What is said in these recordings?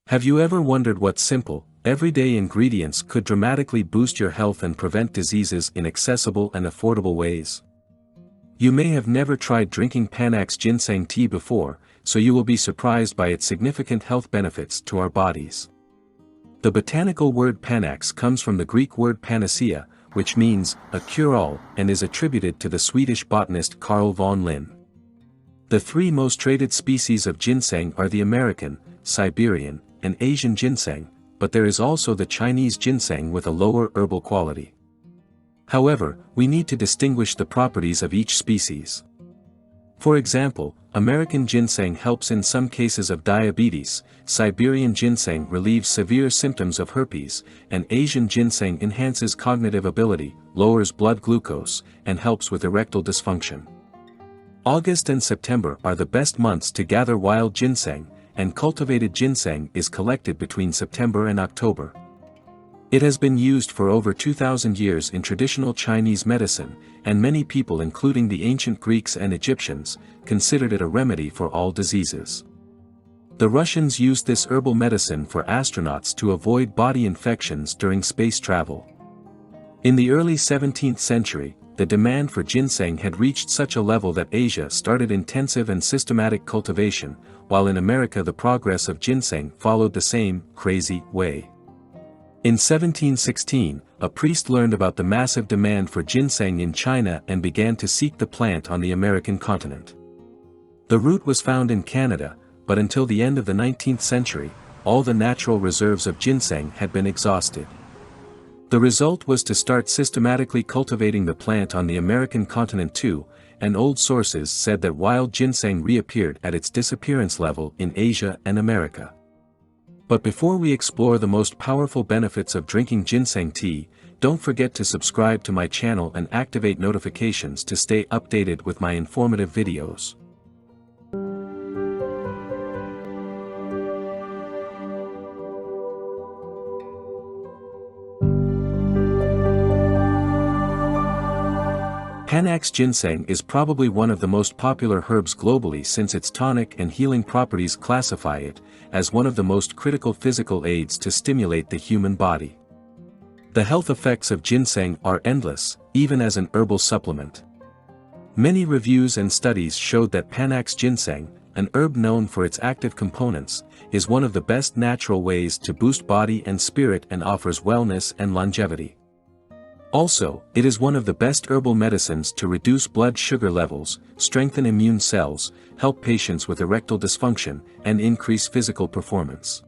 Have you ever wondered what simple, everyday ingredients could dramatically boost your health and prevent diseases in accessible and affordable ways? You may have never tried drinking Panax Ginseng tea before, so you will be surprised by its significant health benefits to our bodies. The botanical word Panax comes from the Greek word panacea, which means a cure-all, and is attributed to the Swedish botanist Carl von Linné. The three most traded species of ginseng are the American, Siberian, and Asian ginseng, but there is also the Chinese ginseng with a lower herbal quality. However, we need to distinguish the properties of each species. For example, American ginseng helps in some cases of diabetes, Siberian ginseng relieves severe symptoms of herpes, and Asian ginseng enhances cognitive ability, lowers blood glucose, and helps with erectile dysfunction. August and September are the best months to gather wild ginseng, and cultivated ginseng is collected between September and October. It has been used for over 2,000 years in traditional Chinese medicine, and many people including the ancient Greeks and Egyptians, considered it a remedy for all diseases. The Russians used this herbal medicine for astronauts to avoid body infections during space travel. In the early 17th century, the demand for ginseng had reached such a level that Asia started intensive and systematic cultivation, while in America the progress of ginseng followed the same crazy way. In 1716, a priest learned about the massive demand for ginseng in China and began to seek the plant on the American continent. The root was found in Canada, but until the end of the 19th century, all the natural reserves of ginseng had been exhausted. The result was to start systematically cultivating the plant on the American continent too, and old sources said that wild ginseng reappeared at its disappearance level in Asia and America. But before we explore the most powerful benefits of drinking ginseng tea, don't forget to subscribe to my channel and activate notifications to stay updated with my informative videos. Panax ginseng is probably one of the most popular herbs globally since its tonic and healing properties classify it as one of the most critical physical aids to stimulate the human body. The health effects of ginseng are endless, even as an herbal supplement. Many reviews and studies showed that Panax ginseng, an herb known for its active components, is one of the best natural ways to boost body and spirit and offers wellness and longevity. Also, it is one of the best herbal medicines to reduce blood sugar levels, strengthen immune cells, help patients with erectile dysfunction, and increase physical performance.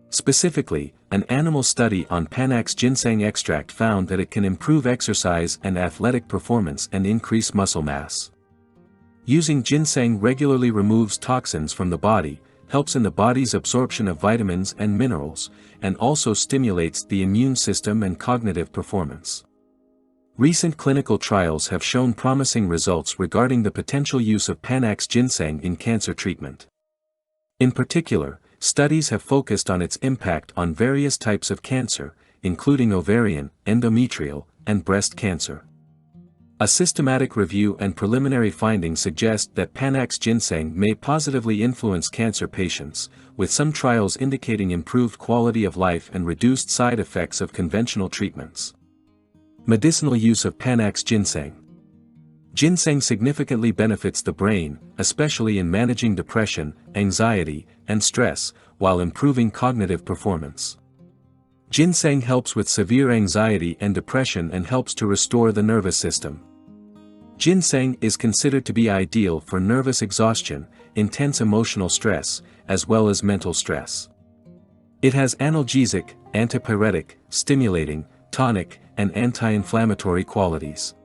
Specifically, an animal study on Panax ginseng extract found that it can improve exercise and athletic performance and increase muscle mass. Using ginseng regularly removes toxins from the body, helps in the body's absorption of vitamins and minerals, and also stimulates the immune system and cognitive performance. Recent clinical trials have shown promising results regarding the potential use of Panax ginseng in cancer treatment. In particular, studies have focused on its impact on various types of cancer, including ovarian, endometrial, and breast cancer. A systematic review and preliminary findings suggest that Panax ginseng may positively influence cancer patients, with some trials indicating improved quality of life and reduced side effects of conventional treatments. Medicinal use of Panax ginseng. Ginseng significantly benefits the brain, especially in managing depression, anxiety, and stress, while improving cognitive performance. Ginseng helps with severe anxiety and depression and helps to restore the nervous system. Ginseng is considered to be ideal for nervous exhaustion, intense emotional stress, as well as mental stress. It has analgesic, antipyretic, stimulating, tonic, and anti-inflammatory qualities.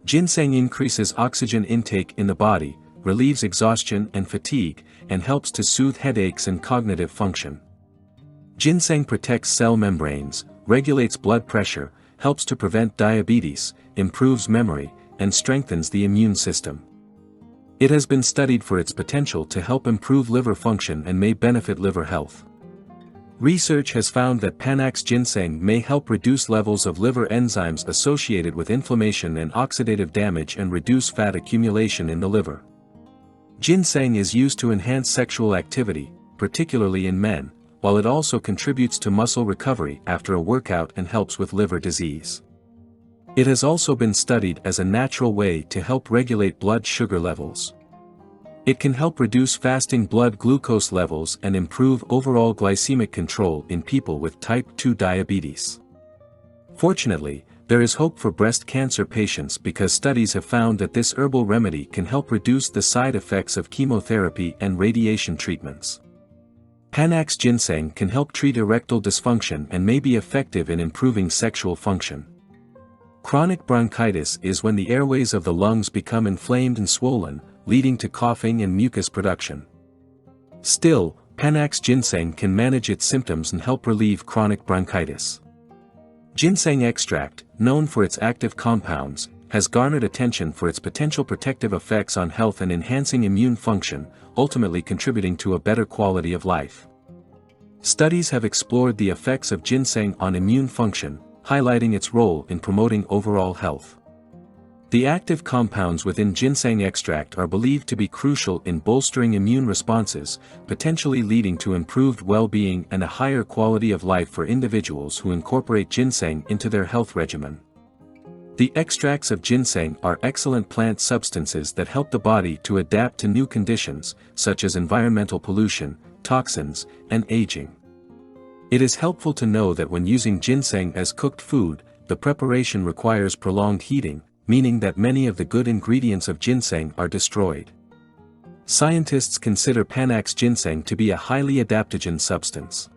Ginseng increases oxygen intake in the body, relieves exhaustion and fatigue, and helps to soothe headaches and cognitive function. Ginseng protects cell membranes, regulates blood pressure, helps to prevent diabetes, improves memory, and strengthens the immune system. It has been studied for its potential to help improve liver function and may benefit liver health. Research has found that Panax ginseng may help reduce levels of liver enzymes associated with inflammation and oxidative damage and reduce fat accumulation in the liver. Ginseng is used to enhance sexual activity, particularly in men, while it also contributes to muscle recovery after a workout and helps with liver disease. It has also been studied as a natural way to help regulate blood sugar levels. It can help reduce fasting blood glucose levels and improve overall glycemic control in people with type 2 diabetes. Fortunately, there is hope for breast cancer patients because studies have found that this herbal remedy can help reduce the side effects of chemotherapy and radiation treatments. Panax ginseng can help treat erectile dysfunction and may be effective in improving sexual function. Chronic bronchitis is when the airways of the lungs become inflamed and swollen, leading to coughing and mucus production. Still, Panax ginseng can manage its symptoms and help relieve chronic bronchitis. Ginseng extract, known for its active compounds, has garnered attention for its potential protective effects on health and enhancing immune function, ultimately contributing to a better quality of life. Studies have explored the effects of ginseng on immune function, highlighting its role in promoting overall health. The active compounds within ginseng extract are believed to be crucial in bolstering immune responses, potentially leading to improved well-being and a higher quality of life for individuals who incorporate ginseng into their health regimen. The extracts of ginseng are excellent plant substances that help the body to adapt to new conditions, such as environmental pollution, toxins, and aging. It is helpful to know that when using ginseng as cooked food, the preparation requires prolonged heating, meaning that many of the good ingredients of ginseng are destroyed. Scientists consider Panax ginseng to be a highly adaptogen substance.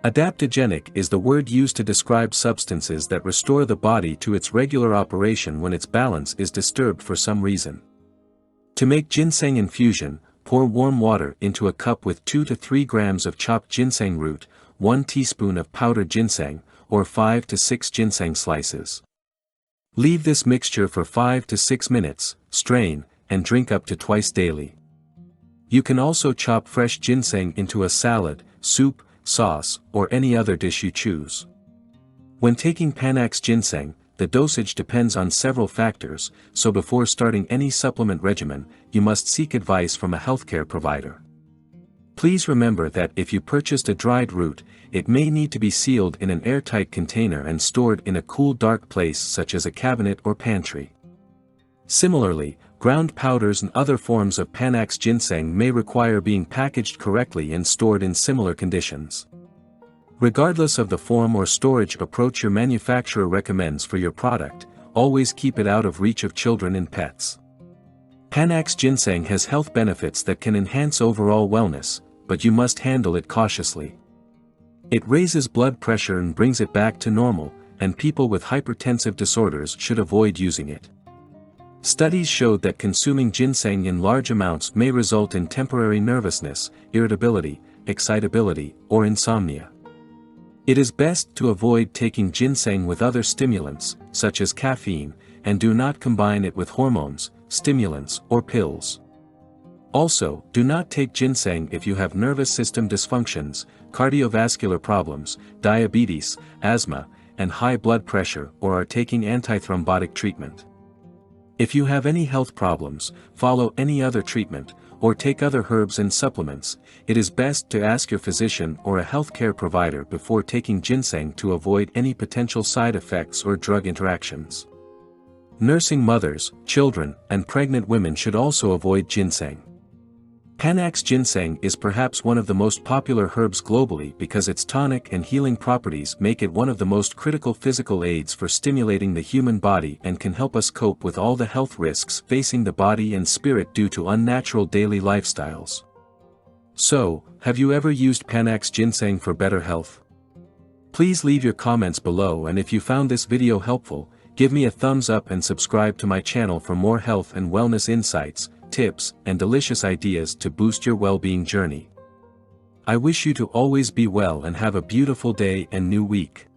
Adaptogenic is the word used to describe substances that restore the body to its regular operation when its balance is disturbed for some reason. To make ginseng infusion, pour warm water into a cup with 2 to 3 grams of chopped ginseng root, 1 teaspoon of powdered ginseng, or 5 to 6 ginseng slices. Leave this mixture for 5 to 6 minutes, strain, and drink up to twice daily. You can also chop fresh ginseng into a salad, soup, sauce, or any other dish you choose. When taking Panax ginseng, the dosage depends on several factors, so before starting any supplement regimen, you must seek advice from a healthcare provider. Please remember that if you purchased a dried root, it may need to be sealed in an airtight container and stored in a cool dark place such as a cabinet or pantry. Similarly, ground powders and other forms of Panax ginseng may require being packaged correctly and stored in similar conditions. Regardless of the form or storage approach your manufacturer recommends for your product, always keep it out of reach of children and pets. Panax ginseng has health benefits that can enhance overall wellness, but you must handle it cautiously. It raises blood pressure and brings it back to normal, and people with hypertensive disorders should avoid using it. Studies showed that consuming ginseng in large amounts may result in temporary nervousness, irritability, excitability, or insomnia. It is best to avoid taking ginseng with other stimulants, such as caffeine, and do not combine it with hormones, stimulants, or pills. Also, do not take ginseng if you have nervous system dysfunctions, cardiovascular problems, diabetes, asthma, and high blood pressure or are taking antithrombotic treatment. If you have any health problems, follow any other treatment, or take other herbs and supplements, it is best to ask your physician or a healthcare provider before taking ginseng to avoid any potential side effects or drug interactions. Nursing mothers, children, and pregnant women should also avoid ginseng. Panax ginseng is perhaps one of the most popular herbs globally because its tonic and healing properties make it one of the most critical physical aids for stimulating the human body and can help us cope with all the health risks facing the body and spirit due to unnatural daily lifestyles. So, have you ever used Panax ginseng for better health? Please leave your comments below, and if you found this video helpful, give me a thumbs up and subscribe to my channel for more health and wellness insights, tips, and delicious ideas to boost your well-being journey. I wish you to always be well and have a beautiful day and new week.